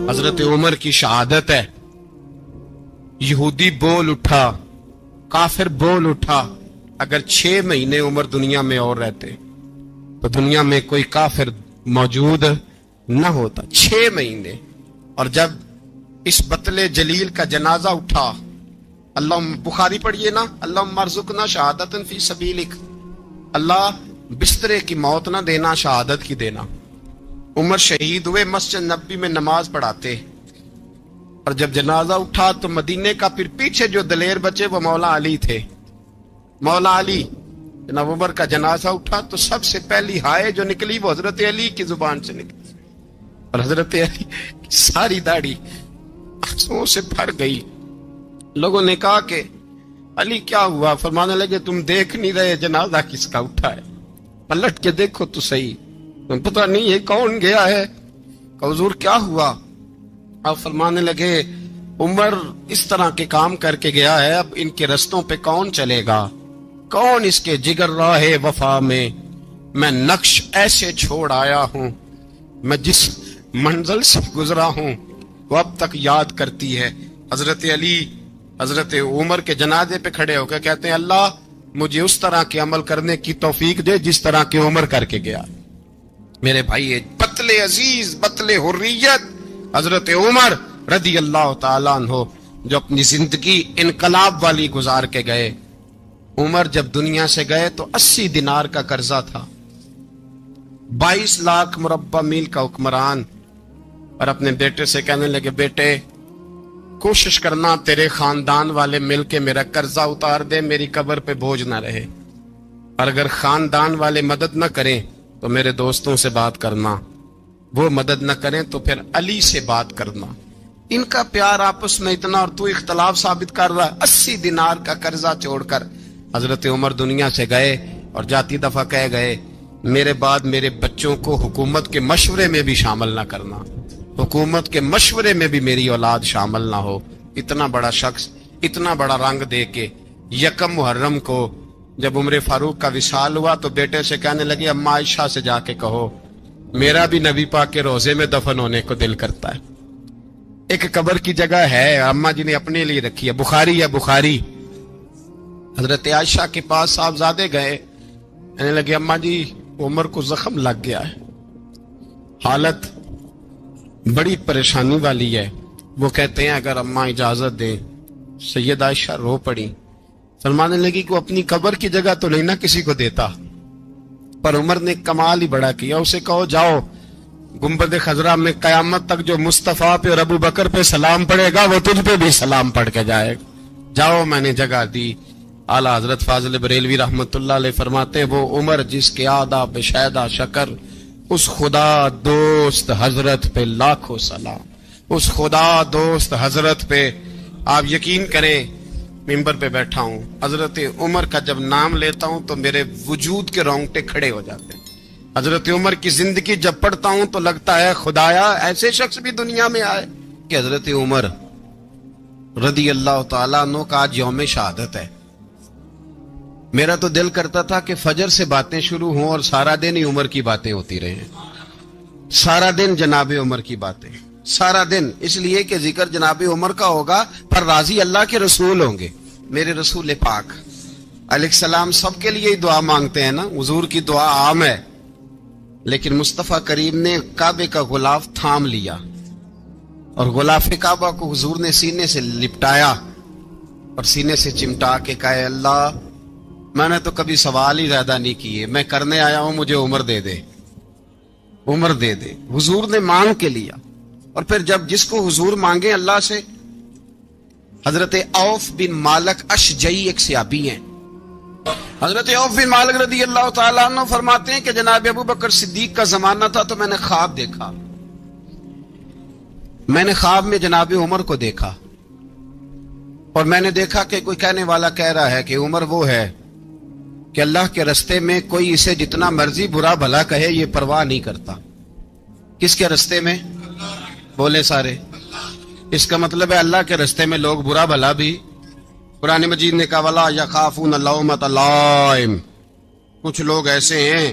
حضرت عمر کی شہادت ہے. یہودی بول اٹھا, کافر بول اٹھا, اگر 6 مہینے عمر دنیا میں اور رہتے تو دنیا میں کوئی کافر موجود نہ ہوتا. 6 مہینے. اور جب اس بطل جلیل کا جنازہ اٹھا, اللہ بخاری پڑھیے نا, اللہم ارزقنا شہادتا فی سبیلک, اللہ بسترے کی موت نہ دینا, شہادت کی دینا. عمر شہید ہوئے, مسجد نبی میں نماز پڑھاتے, اور جب جنازہ اٹھا تو مدینے کا پھر پیچھے جو دلیر بچے وہ مولا علی تھے. مولا علی, جناب عمر کا جنازہ اٹھا تو سب سے پہلی ہائے جو نکلی وہ حضرت علی کی زبان سے نکلی, اور حضرت علی کی ساری داڑھی آنسوؤں سے بھر گئی. لوگوں نے کہا کہ علی کیا ہوا؟ فرمانے لگے تم دیکھ نہیں رہے جنازہ کس کا اٹھا ہے, پلٹ کے دیکھو تو صحیح, تم پتہ نہیں یہ کون گیا ہے. کہ حضور کیا ہوا؟ آپ فرمانے لگے عمر اس طرح کے کام کر کے گیا ہے, اب ان کے رستوں پہ کون چلے گا؟ کون اس کے جگر راہ وفا میں نقش ایسے چھوڑ آیا ہوں, میں جس منزل سے گزرا ہوں وہ اب تک یاد کرتی ہے. حضرت علی حضرت عمر کے جنازے پہ کھڑے ہو کے کہتے ہیں اللہ مجھے اس طرح کے عمل کرنے کی توفیق دے جس طرح کے عمر کر کے گیا. میرے بھائی, بطل عزیز, بطل حریت حضرت عمر رضی اللہ تعالیٰ عنہ, جو اپنی زندگی انقلاب والی گزار کے گئے. عمر جب دنیا سے گئے تو 80 دینار کا قرضہ تھا, 22 لاکھ مربع میل کا حکمران, اور اپنے بیٹے سے کہنے لگے بیٹے کوشش کرنا تیرے خاندان والے مل کے میرا قرضہ اتار دے, میری قبر پہ بوجھ نہ رہے, اور اگر خاندان والے مدد نہ کریں تو میرے دوستوں سے بات کرنا, وہ مدد نہ کریں تو پھر علی سے بات کرنا. ان کا پیار آپس میں اتنا, اور تو اختلاف ثابت کر رہا ہے. 80 دینار کا قرضہ چھوڑ کر حضرت عمر دنیا سے گئے, اور جاتی دفعہ کہہ گئے میرے بعد میرے بچوں کو حکومت کے مشورے میں بھی شامل نہ کرنا, حکومت کے مشورے میں بھی میری اولاد شامل نہ ہو. اتنا بڑا شخص اتنا بڑا رنگ دے کے یکم محرم کو جب عمر فاروق کا وصال ہوا تو بیٹے سے کہنے لگے اما عائشہ سے جا کے کہو میرا بھی نبی پاک کے روزے میں دفن ہونے کو دل کرتا ہے. ایک قبر کی جگہ ہے اما جی نے اپنے لیے رکھی ہے, بخاری ہے بخاری. حضرت عائشہ کے پاس صاحبزادے گئے, کہنے لگے اما جی عمر کو زخم لگ گیا ہے, حالت بڑی پریشانی والی ہے. وہ کہتے ہیں اگر اما اجازت دیں. سید عائشہ رو پڑی, فرمانے لگی کہ اپنی قبر کی جگہ تو نہیں نہ کسی کو دیتا, پر عمر نے کمال ہی بڑا کیا. اسے کہو جاؤ گنبد خضرا میں قیامت تک جو مصطفیٰ پہ اور ابو بکر پہ سلام پڑے گا وہ تجھ پہ بھی سلام پڑھ کے جائے گا, جاؤ میں نے جگہ دی. اعلیٰ حضرت فاضل بریلوی رحمت اللہ علیہ فرماتے ہیں وہ عمر جس کے آداب شیدہ شکر, اس خدا دوست حضرت پہ لاکھوں سلام, اس خدا دوست حضرت پہ. آپ یقین کریں ممبر پہ بیٹھا ہوں, حضرت عمر کا جب نام لیتا ہوں تو میرے وجود کے رونگٹے کھڑے ہو جاتے ہیں. حضرت عمر کی زندگی جب پڑھتا ہوں تو لگتا ہے خدایا ایسے شخص بھی دنیا میں آئے. کہ حضرت عمر رضی اللہ تعالیٰ عنہ کا آج یوم شہادت ہے. میرا تو دل کرتا تھا کہ فجر سے باتیں شروع ہوں اور سارا دن ہی عمر کی باتیں ہوتی رہیں, سارا دن جناب عمر کی باتیں, سارا دن. اس لیے کہ ذکر جناب عمر کا ہوگا پر راضی اللہ کے رسول ہوں گے. میرے رسول پاک علیہ السلام سب کے لیے ہی دعا مانگتے ہیں نا, حضور کی دعا عام ہے, لیکن مصطفیٰ کریم نے کعبے کا غلاف تھام لیا اور غلاف کعبہ کو حضور نے سینے سے لپٹایا اور سینے سے چمٹا کے کہا اللہ میں نے تو کبھی سوال ہی زیادہ نہیں کیے, میں کرنے آیا ہوں, مجھے عمر دے دے, عمر دے دے. حضور نے مانگ کے لیا. اور پھر جب جس کو حضور مانگے اللہ سے, حضرت عوف بن مالک اشجعی ایک صحابی ہیں, حضرت عوف بن مالک رضی اللہ تعالیٰ عنہ فرماتے ہیں کہ جناب ابو بکر صدیق کا زمانہ تھا تو میں نے خواب دیکھا, میں نے خواب میں جناب عمر کو دیکھا, اور میں نے دیکھا کہ کوئی کہنے والا کہہ رہا ہے کہ عمر وہ ہے کہ اللہ کے رستے میں کوئی اسے جتنا مرضی برا بھلا کہے یہ پرواہ نہیں کرتا. کس کے رستے میں؟ بولے سارے. اس کا مطلب ہے اللہ کے رستے میں لوگ برا بھلا بھی. قرآن مجید نے کہا وَلَا يَخَافُونَ لَوْمَةَ لَائِمٍ, کچھ لوگ ایسے ہیں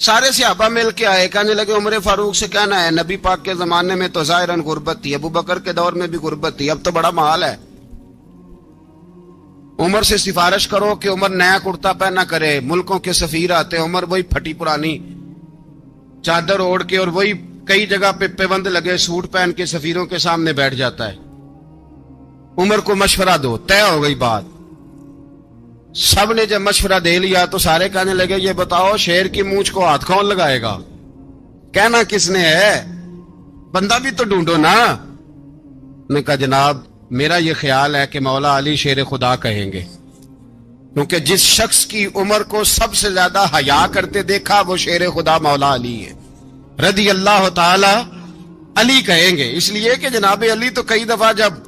سارے صحابہ مل کے آئے، کہنے لگے عمر فاروق سے کہنا ہے نبی پاک کے زمانے میں تو ظاہراً غربت تھی، ابو بکر کے دور میں بھی غربت تھی، اب تو بڑا محال ہے، عمر سے سفارش کرو کہ عمر نیا کرتا پہنا کرے۔ ملکوں کے سفیر آتے، عمر وہی پھٹی پرانی چادر اوڑھ کے اور وہی کئی جگہ پہ پیوند لگے سوٹ پہن کے سفیروں کے سامنے بیٹھ جاتا ہے۔ عمر کو مشورہ دو، طے ہو گئی بات۔ سب نے جب مشورہ دے لیا تو سارے کہنے لگے یہ بتاؤ شیر کی مونچھ کو ہاتھ کون لگائے گا؟ کہنا کس نے ہے؟ بندہ بھی تو ڈھونڈو نا۔ نے کہا جناب میرا یہ خیال ہے کہ مولا علی شیر خدا کہیں گے، کیونکہ جس شخص کی عمر کو سب سے زیادہ حیا کرتے دیکھا وہ شیر خدا مولا علی ہے، رضی اللہ تعالی علی کہیں گے۔ اس لیے کہ جناب علی تو کئی دفعہ جب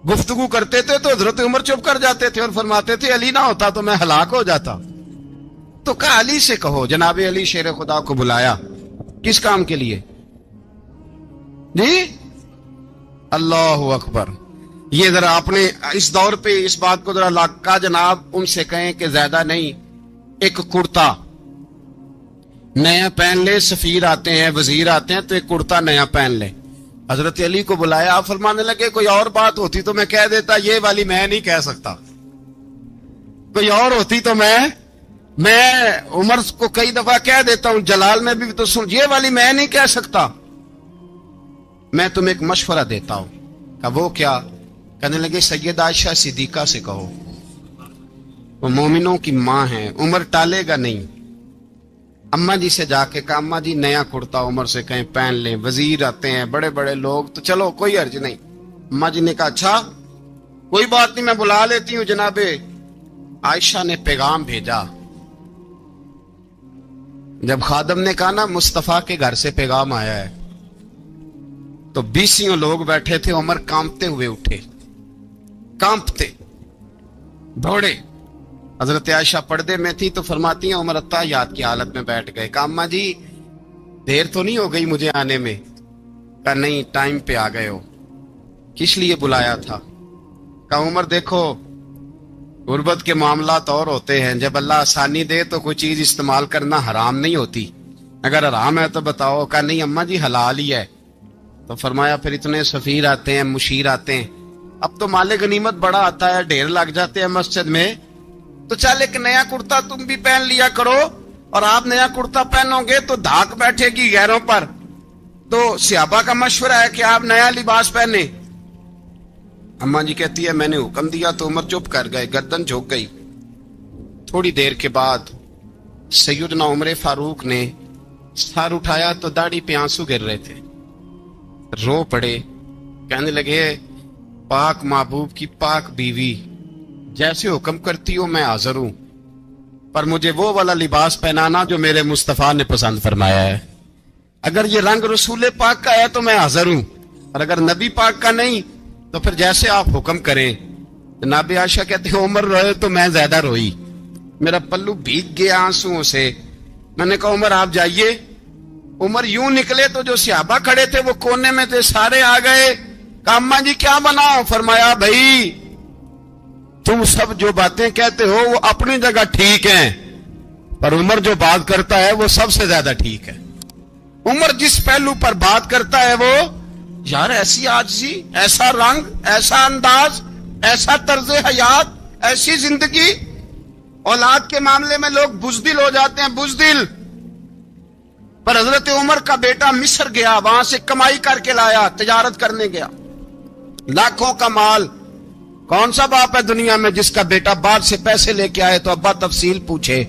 گفتگو کرتے تھے تو حضرت عمر چپ کر جاتے تھے اور فرماتے تھے علی نہ ہوتا تو میں ہلاک ہو جاتا، تو کہا علی سے کہو۔ جناب علی شیر خدا کو بلایا، کس کام کے لیے؟ جی اللہ اکبر۔ یہ ذرا اپنے اس دور پہ اس بات کو ذرا لاکا جناب ان سے کہیں کہ زیادہ نہیں، ایک کرتا نیا پہن لے، سفیر آتے ہیں وزیر آتے ہیں تو ایک کرتا نیا پہن لے۔ حضرت علی کو بلایا، آپ فرمانے لگے کوئی اور بات ہوتی تو میں کہہ دیتا، یہ والی میں نہیں کہہ سکتا، کوئی اور ہوتی تو میں عمر کو کئی دفعہ کہہ دیتا ہوں، جلال میں بھی تو سن، یہ والی میں نہیں کہہ سکتا، میں تمہیں ایک مشورہ دیتا ہوں۔ کہا وہ کیا؟ کہنے لگے سیدہ عائشہ صدیقہ سے کہو، وہ مومنوں کی ماں ہیں، عمر ٹالے گا نہیں۔ اماں جی سے جا کے کہا اماں جی نیا کرتا عمر سے کہیں پہن لیں، وزیر آتے ہیں بڑے بڑے لوگ تو چلو کوئی حرج نہیں۔ اماں جی نے کہا اچھا کوئی بات نہیں میں بلا لیتی ہوں۔ جناب عائشہ نے پیغام بھیجا، جب خادم نے کہا نا مصطفیٰ کے گھر سے پیغام آیا ہے تو 20 لوگ بیٹھے تھے، عمر کانپتے ہوئے اٹھے، کانپتے دوڑے۔ حضرت عائشہ پردے میں تھی تو فرماتی ہیں عمر اتحیات کی حالت میں بیٹھ گئے۔ کہا اماں جی دیر تو نہیں ہو گئی مجھے آنے میں؟ کہا نہیں ٹائم پہ آ گئے ہو، کس لیے بلایا تھا؟ کہا عمر دیکھو غربت کے معاملات اور ہوتے ہیں، جب اللہ آسانی دے تو کوئی چیز استعمال کرنا حرام نہیں ہوتی، اگر حرام ہے تو بتاؤ۔ کہا نہیں اماں جی حلال ہی ہے۔ تو فرمایا پھر اتنے سفیر آتے ہیں مشیر آتے ہیں، اب تو مال غنیمت بڑا آتا ہے، ڈھیر لگ جاتے ہیں مسجد میں، تو چل ایک نیا کرتا تم بھی پہن لیا کرو، اور آپ نیا کرتا پہنو گے تو دھاک بیٹھے گی غیروں پر، تو صحابہ کا مشورہ ہے کہ آپ نیا لباس پہنے۔ اماں جی کہتی ہے میں نے حکم دیا تو عمر چپ کر گئے، گردن جھک گئی۔ تھوڑی دیر کے بعد سیدنا عمر فاروق نے سر اٹھایا تو داڑھی پہ آنسو گر رہے تھے، رو پڑے، کہنے لگے پاک محبوب کی پاک بیوی جیسے حکم کرتی ہو میں حاضر ہوں، پر مجھے وہ والا لباس پہنانا جو میرے مصطفیٰ نے پسند فرمایا ہے، اگر یہ رنگ رسول پاک کا ہے تو میں حاضر ہوں، اور اگر نبی پاک کا نہیں تو پھر جیسے آپ حکم کریں۔ جناب عائشہ کہتے ہیں عمر روئے تو میں زیادہ روئی، میرا پلو بھیگ گیا آنسوؤں سے۔ میں نے کہا عمر آپ جائیے۔ عمر یوں نکلے تو جو صحابہ کھڑے تھے وہ کونے میں تھے، سارے آ گئے۔ کہا اماں جی کیا بناؤ؟ فرمایا بھائی تم سب جو باتیں کہتے ہو وہ اپنی جگہ ٹھیک ہیں، پر عمر جو بات کرتا ہے وہ سب سے زیادہ ٹھیک ہے۔ عمر جس پہلو پر بات کرتا ہے وہ یار ایسی عاجزی، ایسا رنگ، ایسا انداز، ایسا طرز حیات، ایسی زندگی، اولاد کے معاملے میں لوگ بزدل ہو جاتے ہیں، بزدل، پر حضرت عمر کا بیٹا مصر گیا، وہاں سے کمائی کر کے لایا، تجارت کرنے گیا، لاکھوں کا مال۔ کون سا باپ ہے دنیا میں جس کا بیٹا باپ سے پیسے لے کے آئے تو ابا تفصیل پوچھے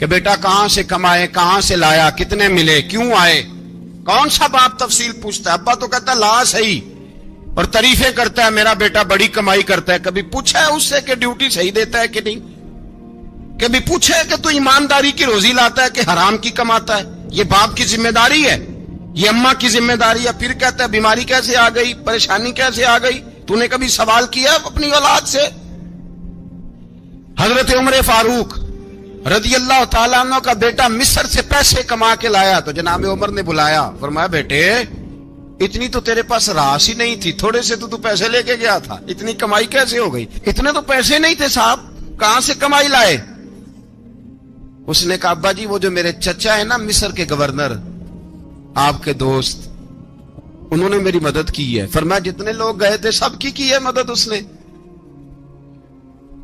کہ بیٹا کہاں سے کمائے، کہاں سے لایا، کتنے ملے، کیوں آئے؟ کون سا باپ تفصیل پوچھتا ہے؟ ابا تو کہتا ہے لا صحیح، اور تعریفیں کرتا ہے میرا بیٹا بڑی کمائی کرتا ہے۔ کبھی پوچھا ہے اس سے کہ ڈیوٹی صحیح دیتا ہے کہ نہیں؟ کبھی پوچھا ہے کہ تو ایمانداری کی روزی لاتا ہے کہ حرام کی کماتا ہے؟ یہ باپ کی ذمہ داری ہے، یہ اماں کی ذمہ داری ہے۔ پھر کہتا ہے بیماری کیسے آ گئی، پریشانی کیسے آ گئی؟ تو نے کبھی سوال کیا اپنی اولاد سے؟ حضرت عمر فاروق رضی اللہ تعالیٰ عنہ کا بیٹا مصر سے پیسے کما کے لایا تو جناب عمر نے بلایا، فرمایا بیٹے اتنی تو تیرے پاس راس ہی نہیں تھی، تھوڑے سے تو پیسے لے کے گیا تھا، اتنی کمائی کیسے ہو گئی؟ اتنے تو پیسے نہیں تھے صاحب، کہاں سے کمائی لائے؟ اس نے کہا ابا جی وہ جو میرے چچا ہے نا مصر کے گورنر آپ کے دوست انہوں نے میری مدد کی ہے. فرمایا جتنے لوگ گئے تھے سب کی ہے مدد اس نے؟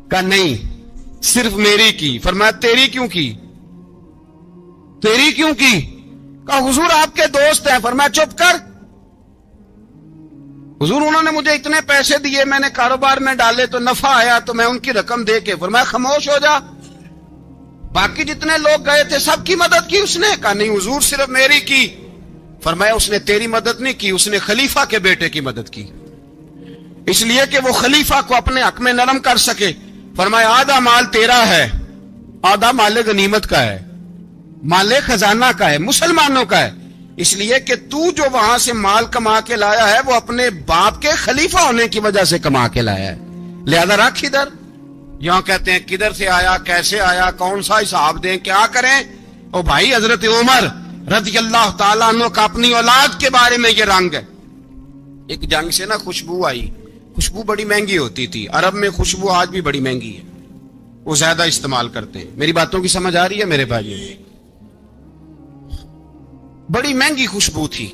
کہا نہیں صرف میری کی. فرمایا تیری کیوں کی؟ تیری کیوں کی؟ کہا حضور آپ کے دوست ہیں. فرمایا چپ کر حضور انہوں نے مجھے اتنے پیسے دیے میں نے کاروبار میں ڈالے تو نفع آیا تو میں ان کی رقم دے کے. فرمایا خاموش ہو جا باقی جتنے لوگ گئے تھے سب کی مدد کی اس نے؟ کہا نہیں حضور صرف میری کی. فرمایا اس نے تیری مدد نہیں کی اس نے خلیفہ کے بیٹے کی مدد کی اس لیے کہ وہ خلیفہ کو اپنے حق میں نرم کر سکے. فرمایا آدھا مال تیرا ہے آدھا مال غنیمت کا ہے مال خزانہ کا ہے مسلمانوں کا ہے اس لیے کہ تو جو وہاں سے مال کما کے لایا ہے وہ اپنے باپ کے خلیفہ ہونے کی وجہ سے کما کے لایا ہے لہذا رکھ ادھر. یہاں کہتے ہیں کدھر سے آیا کیسے آیا کون سا حساب دیں کیا کریں. او بھائی حضرت عمر رضی اللہ تعالیٰ عنہ کا اپنی اولاد کے بارے میں یہ رنگ ہے. ایک جنگ سے نا خوشبو آئی. خوشبو بڑی مہنگی ہوتی تھی عرب میں خوشبو آج بھی بڑی مہنگی ہے وہ زیادہ استعمال کرتے ہیں. میری باتوں کی سمجھ آ رہی ہے میرے بھائی؟ بڑی مہنگی خوشبو تھی.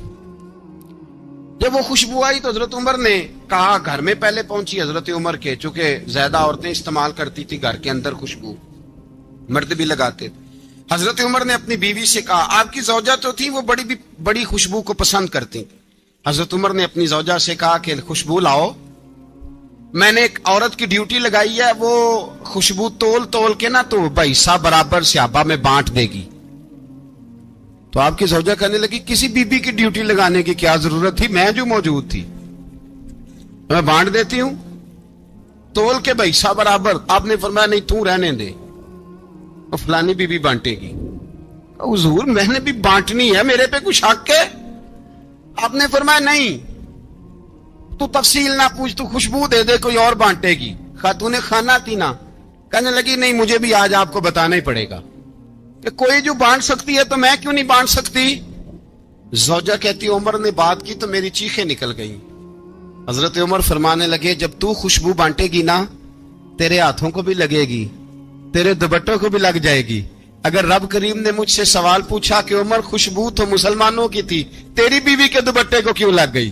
جب وہ خوشبو آئی تو حضرت عمر نے کہا گھر میں پہلے پہنچی حضرت عمر کے چونکہ زیادہ عورتیں استعمال کرتی تھی گھر کے اندر خوشبو مرد بھی لگاتے تھے. حضرت عمر نے اپنی بیوی سے کہا آپ کی زوجہ تو تھی وہ بڑی خوشبو کو پسند کرتی. حضرت عمر نے اپنی زوجہ سے کہا کہ خوشبو لاؤ میں نے ایک عورت کی ڈیوٹی لگائی ہے وہ خوشبو تول کے نا تو حصہ برابر صحابہ میں بانٹ دے گی. تو آپ کی زوجہ کہنے لگی کسی بی بی کی ڈیوٹی لگانے کی کیا ضرورت تھی میں جو موجود تھی میں بانٹ دیتی ہوں تول کے حصہ برابر. آپ نے فرمایا نہیں تو رہنے دے فلانی بی بی بانٹے گی. حضور میں نے بھی بانٹنی ہے میرے پہ کچھ حق ہے؟ آپ نے فرمایا نہیں تو تفصیل نہ پوچھ تو خوشبو دے دے کوئی اور بانٹے گی. خاتون کھانا تھی نا کہنے لگی نہیں مجھے بھی آج آپ کو بتانا ہی پڑے گا کہ کوئی جو بانٹ سکتی ہے تو میں کیوں نہیں بانٹ سکتی. زوجہ کہتی عمر نے بات کی تو میری چیخیں نکل گئیں. حضرت عمر فرمانے لگے جب تو خوشبو بانٹے گی نا تیرے ہاتھوں کو بھی لگے گی تیرے دوپٹوں کو بھی لگ جائے گی. اگر رب کریم نے مجھ سے سوال پوچھا کہ عمر خوشبو تو مسلمانوں کی تھی تیری بیوی کے دوپٹے کو کیوں لگ گئی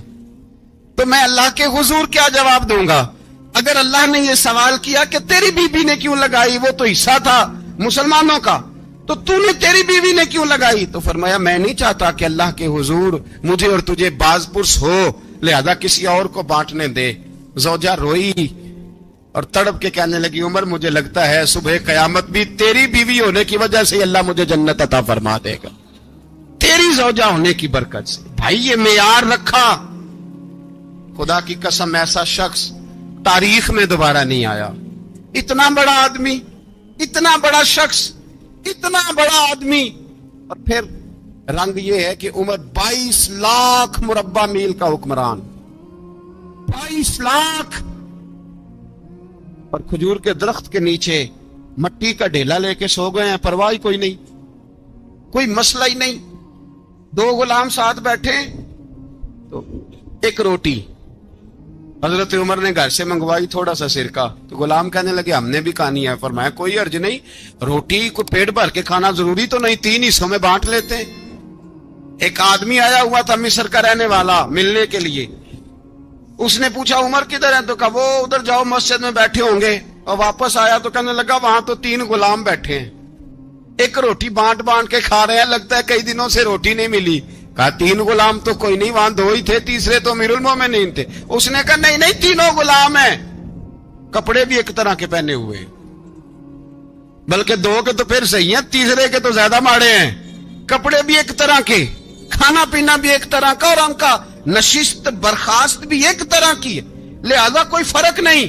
تو میں اللہ کے حضور کیا جواب دوں گا. اگر اللہ نے یہ سوال کیا کہ تیری بیوی نے کیوں لگائی وہ تو حصہ تھا مسلمانوں کا تو نے تیری بیوی نے کیوں لگائی. تو فرمایا میں نہیں چاہتا کہ اللہ کے حضور مجھے اور تجھے باز پرس ہو لہذا کسی اور کو بانٹنے دے. زوجہ روئی اور تڑپ کے کہنے لگی عمر مجھے لگتا ہے صبح قیامت بھی تیری بیوی ہونے کی وجہ سے اللہ مجھے جنت عطا فرما دے گا تیری زوجہ ہونے کی برکت سے. بھائی یہ معیار رکھا خدا کی قسم ایسا شخص تاریخ میں دوبارہ نہیں آیا. اتنا بڑا آدمی اتنا بڑا شخص اتنا بڑا آدمی اور پھر رنگ یہ ہے کہ عمر 22 لاکھ مربع میل کا حکمران 22 لاکھ اور کھجور کے درخت کے نیچے مٹی کا ڈھیلا لے کے سو گئے ہیں پرواہ کوئی نہیں کوئی مسئلہ ہی نہیں. 2 غلام ساتھ بیٹھے تو ایک روٹی حضرت عمر نے گھر سے منگوائی تھوڑا سا سرکہ تو غلام کہنے لگے ہم نے بھی کھانی ہے. فرمایا کوئی حرج نہیں روٹی کو پیٹ بھر کے کھانا ضروری تو نہیں 3 حصوں میں بانٹ لیتے ہیں. ایک آدمی آیا ہوا تھا مصر کا رہنے والا ملنے کے لیے اس نے پوچھا عمر کدھر ہے تو کہا وہ ادھر جاؤ مسجد میں بیٹھے ہوں گے اور واپس آیا تو کہنے لگا وہاں تو 3 غلام بیٹھے ہیں ایک روٹی بانٹ کے کھا رہے ہیں لگتا ہے کئی دنوں سے روٹی نہیں ملی. کہا 3 غلام تو کوئی نہیں وہاں 2 ہی تھے تیسرے تو امیر المومنین تھے. اس نے کہا نہیں 3 غلام ہیں کپڑے بھی ایک طرح کے پہنے ہوئے بلکہ 2 کے تو پھر صحیح ہیں تیسرے کے تو زیادہ ماڑے ہیں. کپڑے بھی ایک طرح کے کھانا پینا بھی ایک طرح کا اور ان کا نشست برخاست بھی ایک طرح کی ہے لہذا کوئی فرق نہیں.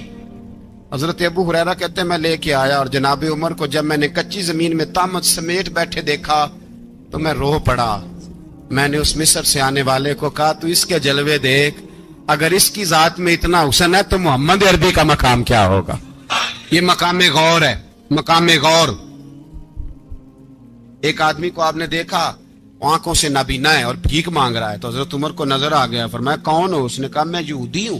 حضرت ابو ہریرہ کہتے ہیں میں لے کے آیا اور جناب عمر کو جب میں نے کچی زمین میں تامت سمیٹ بیٹھے دیکھا تو میں رو پڑا. میں نے اس مصر سے آنے والے کو کہا تو اس کے جلوے دیکھ اگر اس کی ذات میں اتنا حسن ہے تو محمد عربی کا مقام کیا ہوگا. یہ مقام غور ہے مقام غور. ایک آدمی کو آپ نے دیکھا آنکھوں سے نابینا ہے اور بھیک مانگ رہا ہے تو حضرت عمر کو نظر آ گیا. فرمایا کون ہو؟ اس نے کہا میں یہودی ہوں.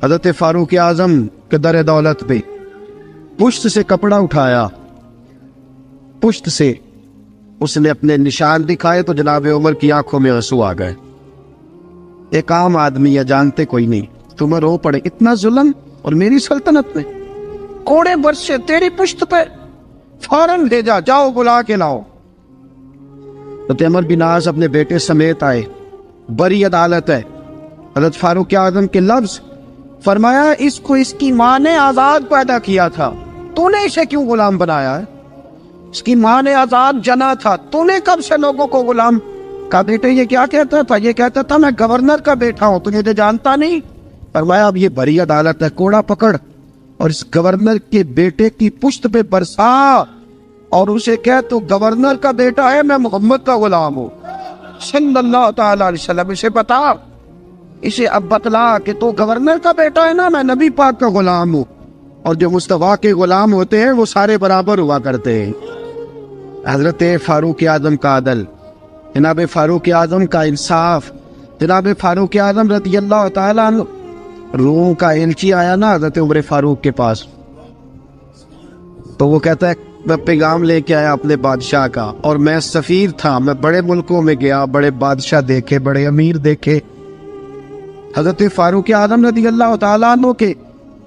حضرت فاروق اعظم کے در دولت پہ پشت سے کپڑا اٹھایا، پشت سے اس نے اپنے نشان دکھائے تو جناب عمر کی آنکھوں میں آنسو آ گئے۔ ایک عام آدمی ہے، جانتے کوئی نہیں، تمہیں رو پڑے، اتنا ظلم اور میری سلطنت میں، کوڑے برسے تیری پشت پہ، فوراً لے جا، جاؤ بلا کے لاؤ۔ حضرت عمر بن عاص اپنے بیٹے سمیت آئے، بڑی عدالت ہے، حضرت فاروق اعظم کے لفظ، فرمایا اس کو اس کی ماں نے آزاد پیدا کیا تھا، تو نے اسے کیوں غلام بنایا ہے؟ اس کی ماں نے آزاد جنا تھا، تو نے کب سے لوگوں کو غلام؟ کہا بیٹے یہ کیا کہتا تھا؟ یہ کہتا تھا میں گورنر کا بیٹا ہوں، تجھے تو جانتا نہیں۔ فرمایا اب یہ بڑی عدالت ہے، کوڑا پکڑ اور اس گورنر کے بیٹے کی پشت پہ برسا اور اسے کہہ تو گورنر کا بیٹا ہے، میں محمد کا غلام ہوں صلی اللہ تعالی علیہ وسلم۔ اسے بتا، اسے اب بتلا کہ تو گورنر کا بیٹا ہے نا، میں نبی پاک کا غلام ہوں، اور جو مصطفیٰ کے غلام ہوتے ہیں وہ سارے برابر ہوا کرتے ہیں۔ حضرت فاروق اعظم کا عدل، جناب فاروق اعظم کا انصاف، جناب فاروق اعظم رضی اللہ تعالیٰ عنہ۔ روم کا ایلچی آیا نا حضرت عمر فاروق کے پاس، تو وہ کہتا ہے میں پیغام لے کے آیا اپنے بادشاہ کا، اور میں سفیر تھا، میں بڑے ملکوں میں گیا، بڑے بادشاہ دیکھے، بڑے امیر دیکھے۔ حضرت فاروق اعظم رضی اللہ تعالیٰ عنہ کے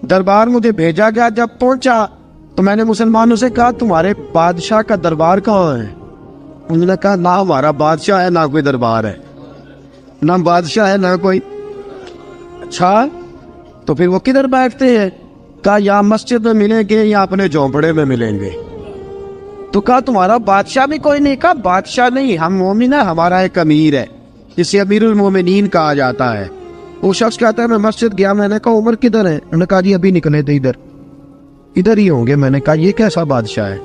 دربار مجھے بھیجا گیا، جب پہنچا تو میں نے مسلمانوں سے کہا تمہارے بادشاہ کا دربار کہاں ہے؟ انہوں نے کہا نہ ہمارا بادشاہ ہے نہ کوئی دربار ہے، نہ بادشاہ ہے نہ کوئی۔ اچھا تو پھر وہ کدھر بیٹھتے ہیں؟ کہا یا مسجد میں ملیں گے یا اپنے جھونپڑے میں ملیں گے۔ تو کہا تمہارا بادشاہ بھی کوئی نہیں؟ کہا بادشاہ نہیں، ہم مومن ہیں، ہمارا ایک امیر ہے جسے امیر المومنین کہا جاتا ہے۔ وہ شخص کہتا ہے میں مسجد گیا، میں نے کہا عمر کدھر ہے؟ انہوں نے کہا جی ابھی نکلے تھے ادھر ہی ہوں گے۔ میں نے کہا یہ کیسا بادشاہ ہے؟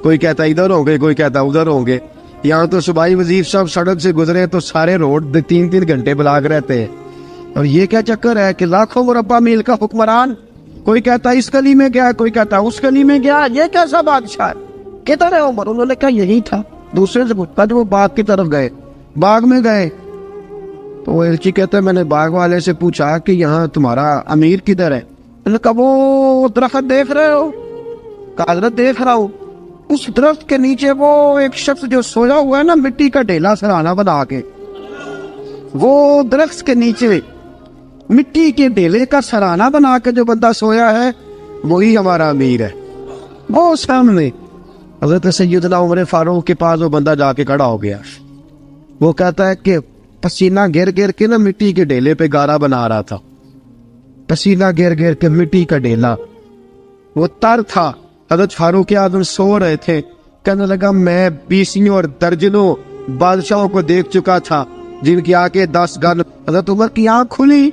کوئی کہتا ادھر ہوں گے، کوئی کہتا ادھر ہوں گے۔ یہاں تو صوبائی وزیر صاحب سڑک سے گزرے تو سارے روڈ 3 گھنٹے بلاک رہتے ہیں، اور یہ کیا چکر ہے کہ لاکھوں مربع میل کا حکمران، کوئی کہتا اس گلی میں گیا، کوئی کہتا اس گلی میں گیا، یہ کیسا بادشاہ ہے؟ کدھر ہے عمر؟ انہوں نے کہا یہی تھا۔ دوسرے سے پوچھتا جو وہ باغ کی طرف گئے، باغ میں گئے تو وہ ایلچی کہتا ہے میں نے باغ والے سے پوچھا کہ یہاں تمہارا امیر کدھر ہے؟ انہوں نے کہا وہ درخت دیکھ رہے ہو؟ کہا حضرت دیکھ رہا ہوں۔ اس درخت کے نیچے وہ ایک شخص جو سویا ہوا ہے نا، مٹی کا ڈھیلا سرہانہ بنا کے، وہ درخت کے نیچے مٹی کے ڈھیلے کا سرہانہ بنا کے جو بندہ سویا ہے وہی ہمارا امیر ہے۔ وہ سامنے حضرت سیدنا عمر فاروق کے پاس وہ بندہ جا کے کھڑا ہو گیا۔ وہ کہتا ہے کہ پسینہ گر گر کے نا مٹی کے ڈھیلے پہ گارا بنا رہا تھا، پسینہ گر گر کے مٹی کا ڈھیلا، وہ تر تھا۔ حضرت فاروق اعظم سو رہے تھے، کہنے لگا میں 20 اور درجنوں بادشاہوں کو دیکھ چکا تھا جن کی آنکھیں 10 گن۔ حضرت عمر کی آنکھ کھلی،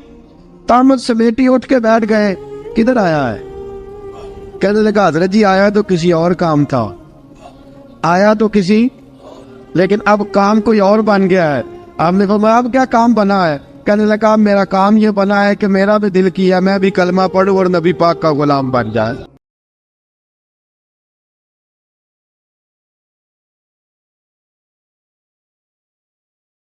تامت سمیٹی اٹھ کے بیٹھ گئے، کدھر آیا ہے؟ کہنے لگا حضرت جی آیا تو کسی اور کام تھا، آیا تو کسی، لیکن اب کام کوئی اور بن گیا ہے۔ آپ نے فرمایا اب کیا کام بنا ہے؟ کہنے لگا میرا کام یہ بنا ہے کہ میرا بھی دل کیا میں بھی کلمہ پڑھوں اور نبی پاک کا غلام بن جائے۔